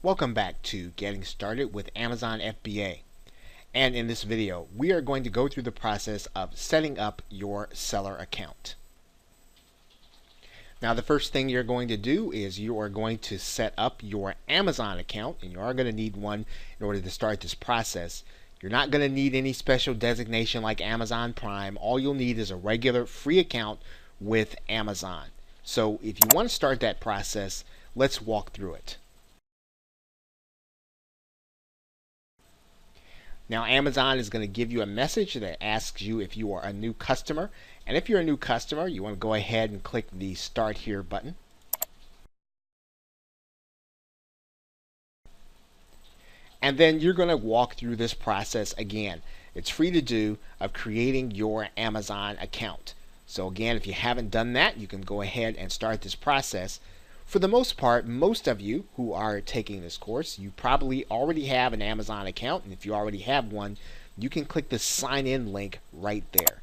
Welcome back to Getting Started with Amazon FBA. And in this video, we are going to go through the process of setting up your seller account. Now, the first thing you're going to do is you are going to set up your Amazon account, and you are going to need one in order to start this process. You're not going to need any special designation like Amazon Prime. All you'll need is a regular free account with Amazon. So if you want to start that process, let's walk through it. Now, Amazon is going to give you a message that asks you if you are a new customer. And if you're a new customer, you want to go ahead and click the Start Here button. And then you're going to walk through this process again. It's free to do of creating your Amazon account. So again, if you haven't done that, you can go ahead and start this process. For the most part, most of you who are taking this course, you probably already have an Amazon account, and if you already have one, you can click the sign in link right there.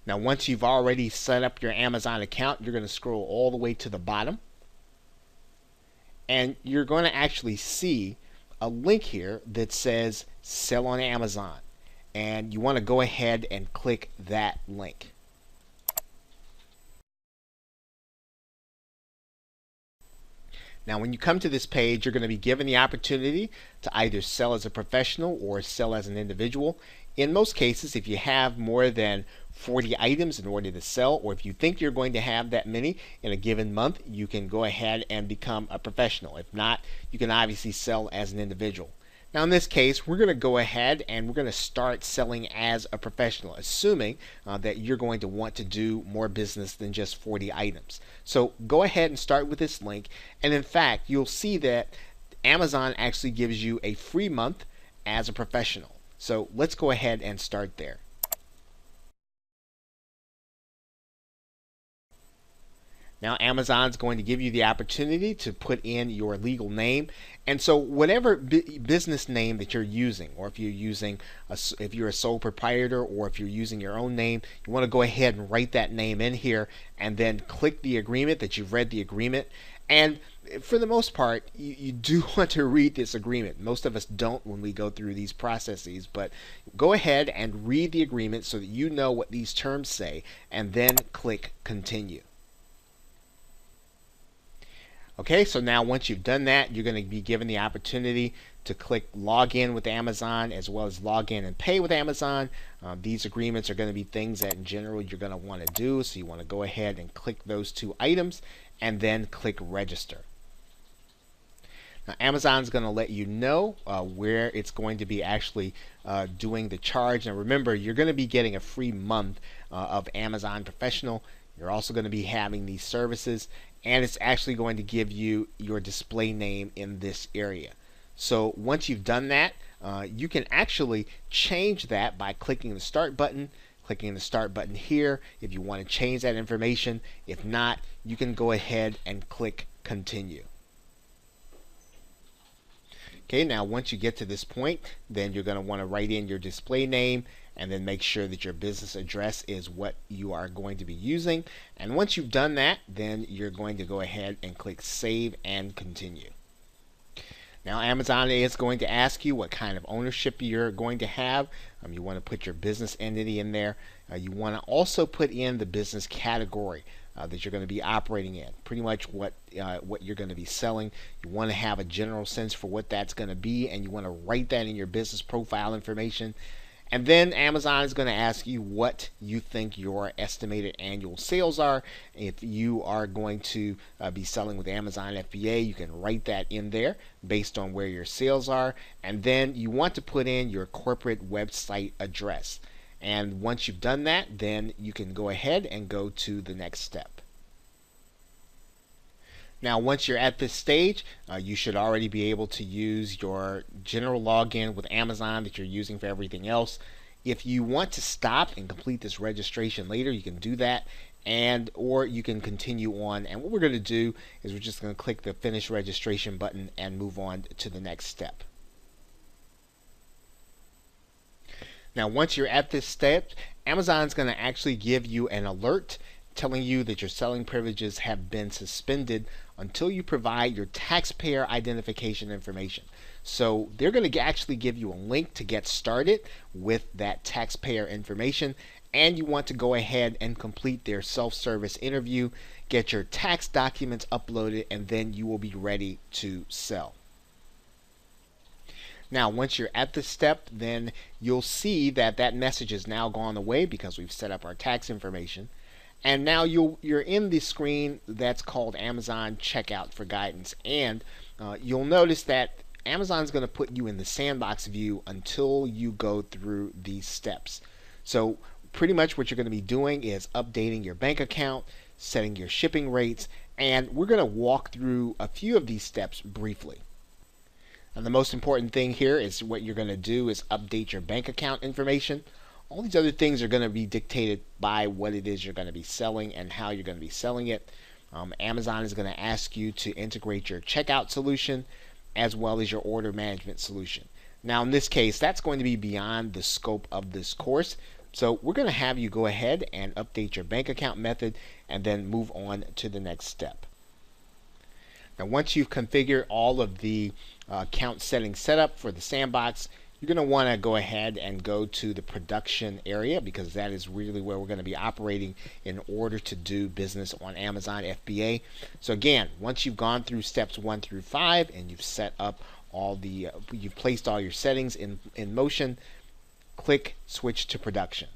Now, once you've already set up your Amazon account, you're going to scroll all the way to the bottom, and you're going to actually see a link here that says Sell on Amazon, and you want to go ahead and click that link. Now, when you come to this page, you're going to be given the opportunity to either sell as a professional or sell as an individual. In most cases, if you have more than 40 items in order to sell, or if you think you're going to have that many in a given month, you can go ahead and become a professional. If not, you can obviously sell as an individual. Now, in this case, we're going to go ahead and we're going to start selling as a professional, assuming that you're going to want to do more business than just 40 items. So go ahead and start with this link. And in fact, you'll see that Amazon actually gives you a free month as a professional. So let's go ahead and start there. Now, Amazon's going to give you the opportunity to put in your legal name, and so whatever business name that you're using, or if you're a sole proprietor, or if you're using your own name, you want to go ahead and write that name in here, and then click the agreement that you've read the agreement. And for the most part, you do want to read this agreement. Most of us don't when we go through these processes, but go ahead and read the agreement so that you know what these terms say, and then click Continue. Okay, so now once you've done that, you're going to be given the opportunity to click Login with Amazon, as well as Login and Pay with Amazon. These agreements are going to be things that in general you're going to want to do, so you want to go ahead and click those two items and then click Register. Now, Amazon's going to let you know where it's going to be actually doing the charge. Now remember, you're going to be getting a free month of Amazon Professional. You're also going to be having these services, and it's actually going to give you your display name in this area. So once you've done that, you can actually change that by clicking the Start button, clicking the Start button here if you want to change that information. If not, you can go ahead and click Continue. Okay, now once you get to this point, then you're going to want to write in your display name and then make sure that your business address is what you are going to be using. And once you've done that, then you're going to go ahead and click Save and Continue. Now, Amazon is going to ask you what kind of ownership you're going to have. You want to put your business entity in there. You want to also put in the business category that you're going to be operating in, pretty much what you're going to be selling. You want to have a general sense for what that's going to be, and you want to write that in your business profile information. And then Amazon is going to ask you what you think your estimated annual sales are. If you are going to be selling with Amazon FBA, you can write that in there based on where your sales are. And then you want to put in your corporate website address. And once you've done that, then you can go ahead and go to the next step. Now, once you're at this stage, you should already be able to use your general login with Amazon that you're using for everything else. If you want to stop and complete this registration later, you can do that, or you can continue on. And what we're going to do is we're just going to click the Finish Registration button and move on to the next step. Now, once you're at this step, Amazon's going to actually give you an alert telling you that your selling privileges have been suspended until you provide your taxpayer identification information. So they're going to actually give you a link to get started with that taxpayer information, and you want to go ahead and complete their self-service interview, get your tax documents uploaded, and then you will be ready to sell. Now, once you're at this step, then you'll see that that message has now gone away because we've set up our tax information. And now you're in the screen that's called Amazon Checkout for Guidance. And you'll notice that Amazon's going to put you in the sandbox view until you go through these steps. So pretty much what you're going to be doing is updating your bank account, setting your shipping rates, and we're going to walk through a few of these steps briefly. And the most important thing here is what you're going to do is update your bank account information. All these other things are going to be dictated by what it is you're going to be selling and how you're going to be selling it. Amazon is going to ask you to integrate your checkout solution as well as your order management solution. Now in this case, that's going to be beyond the scope of this course. So we're going to have you go ahead and update your bank account method and then move on to the next step. Now once you've configured all of the account settings set up for the sandbox, you're going to want to go ahead and go to the production area, because that is really where we're going to be operating in order to do business on Amazon FBA. So again, once you've gone through steps 1 through 5 and you've set up all the you've placed all your settings in motion, click switch to production.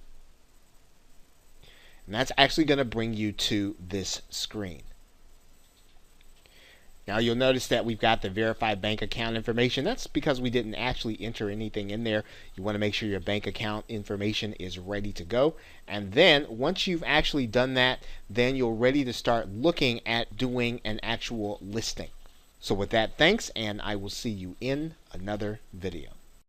And that's actually going to bring you to this screen. Now you'll notice that we've got the verified bank account information. That's because we didn't actually enter anything in there. You want to make sure your bank account information is ready to go. And then once you've actually done that, then you're ready to start looking at doing an actual listing. So with that, thanks, and I will see you in another video.